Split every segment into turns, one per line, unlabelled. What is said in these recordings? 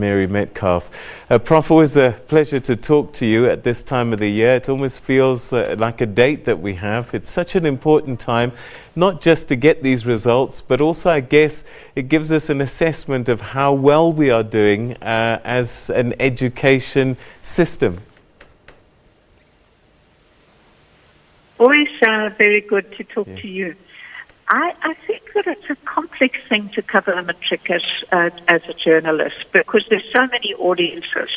Mary Metcalfe. Prof, always a pleasure to talk to you at this time of the year. It almost feels like a date that we have. It's such an important time, not just to get these results, but also, I guess, it gives us an assessment of how well we are doing as an education system.
Always very good to talk to you. I think that it's a complex thing to cover a matric as a journalist because there's so many audiences.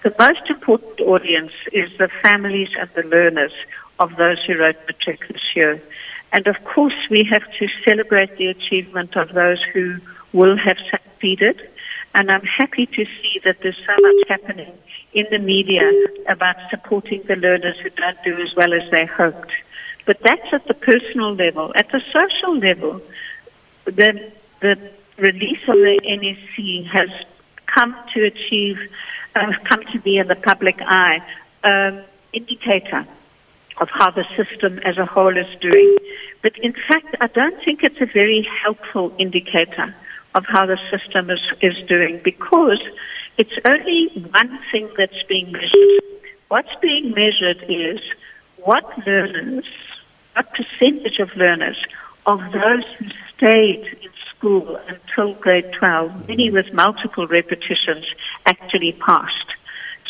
The most important audience is the families and the learners of those who wrote matric this year. And of course, we have to celebrate the achievement of those who will have succeeded. And I'm happy to see that there's so much happening in the media about supporting the learners who don't do as well as they hoped. But that's at the personal level. At the social level, the release of the NSC has come to be in the public eye, indicator of how the system as a whole is doing. But in fact, I don't think it's a very helpful indicator of how the system is doing because it's only one thing that's being measured. What's being measured is what percentage of learners of those who stayed in school until grade 12, many with multiple repetitions, actually passed.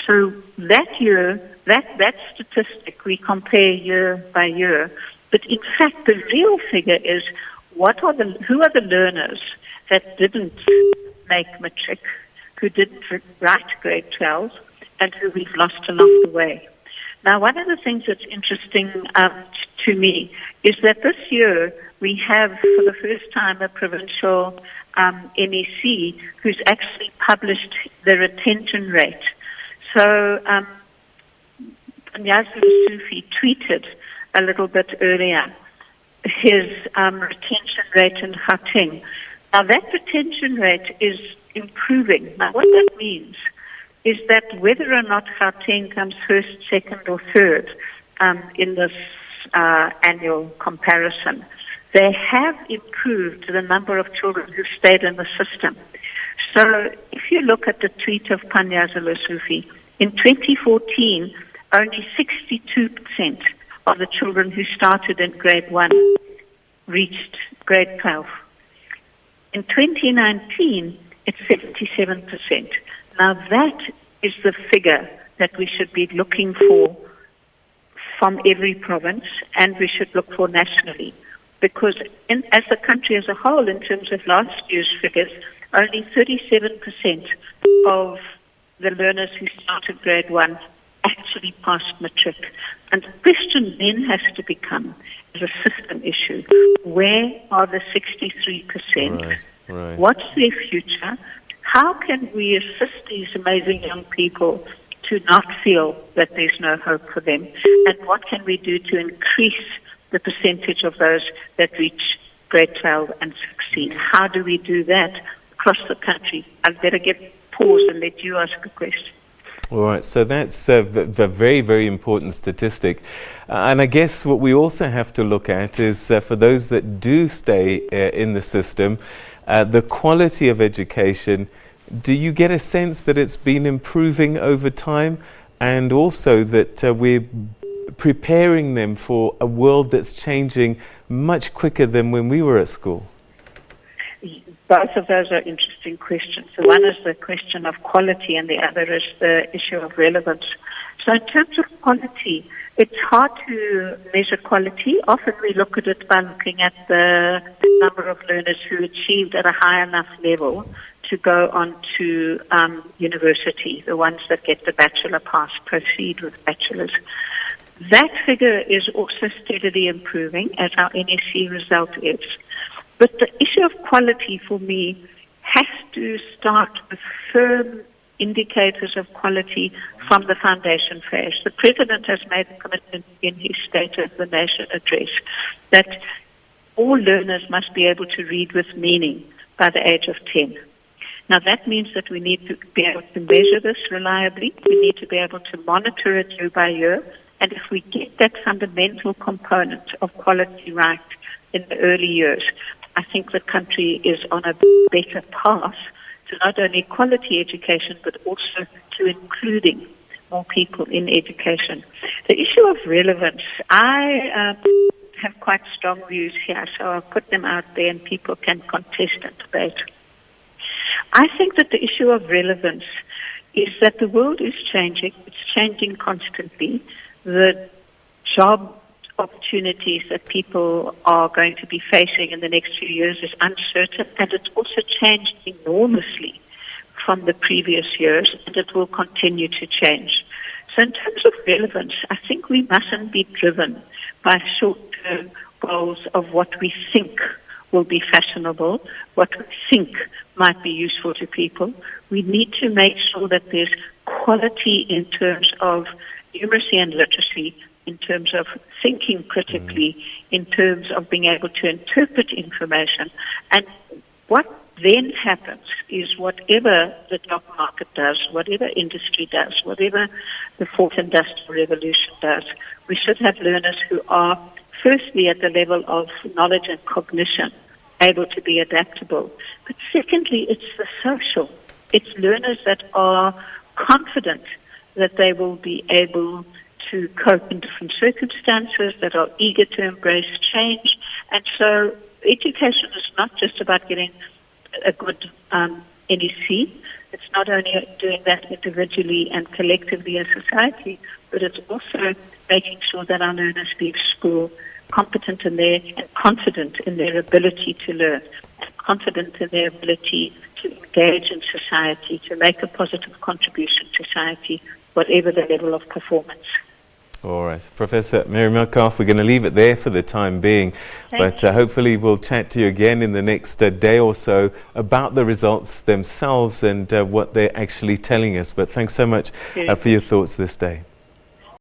So that year, that statistic, we compare year by year. But in fact, the real figure is who are the learners that didn't make matric, who didn't write grade 12, and who we've lost along the way. Now, one of the things that's interesting to me is that this year we have, for the first time, a provincial NEC who's actually published the retention rate. So, Panyaza Sufi tweeted a little bit earlier his retention rate in Gauteng. Now, that retention rate is improving. Now, what that means is that whether or not Gauteng comes first, second, or third in this annual comparison, they have improved the number of children who stayed in the system. So if you look at the tweet of Panyaza Sufi, in 2014, only 62% of the children who started in grade 1 reached grade 12. In 2019, it's 77%. Now that is the figure that we should be looking for from every province, and we should look for nationally. Because as a country as a whole, in terms of last year's figures, only 37% of the learners who started grade 1 actually passed matric. And the question then has to become, as a system issue, where are the 63%?
Right.
What's their future? How can we assist these amazing young people to not feel that there's no hope for them? And what can we do to increase the percentage of those that reach grade 12 and succeed? How do we do that across the country? I'd better pause and let you ask a question.
All right, so that's a very, very important statistic. And I guess what we also have to look at is for those that do stay in the system, the quality of education. Do you get a sense that it's been improving over time, and also that we're preparing them for a world that's changing much quicker than when we were at school?
Both of those are interesting questions. So one is the question of quality and the other is the issue of relevance. So in terms of quality, it's hard to measure quality. Often we look at it by looking at the number of learners who achieved at a high enough level to go on to university, the ones that get the bachelor pass proceed with bachelors. That figure is also steadily improving, as our NSC result is. But the issue of quality for me has to start with firm indicators of quality from the foundation phase. The President has made a commitment in his State of the Nation address that all learners must be able to read with meaning by the age of 10. Now that means that we need to be able to measure this reliably. We need to be able to monitor it year by year. And if we get that fundamental component of quality right in the early years, I think the country is on a better path to not only quality education, but also to including more people in education. The issue of relevance, I have quite strong views here, so I'll put them out there and people can contest and debate. I think that the issue of relevance is that the world is changing. It's changing constantly. The job opportunities that people are going to be facing in the next few years is uncertain, and it's also changed enormously from the previous years, and it will continue to change. So in terms of relevance, I think we mustn't be driven by short-term goals of what we think will be fashionable, what we think might be useful to people. We need to make sure that there's quality in terms of numeracy and literacy, in terms of thinking critically, in terms of being able to interpret information. And what then happens is whatever the job market does, whatever industry does, whatever the fourth industrial revolution does, we should have learners who are firstly at the level of knowledge and cognition, able to be adaptable. But secondly, it's the social. It's learners that are confident that they will be able to cope in different circumstances, that are eager to embrace change. And so education is not just about getting a good NEC. It's not only doing that individually and collectively as society, but it's also making sure that our learners leave school competent in their and confident in their ability to learn, and confident in their ability to engage in society, to make a positive contribution to society, whatever the level of performance.
All right. Professor Mary Metcalfe, we're going to leave it there for the time being, but hopefully we'll chat to you again in the next day or so about the results themselves and what they're actually telling us. But thanks so much for your thoughts this day.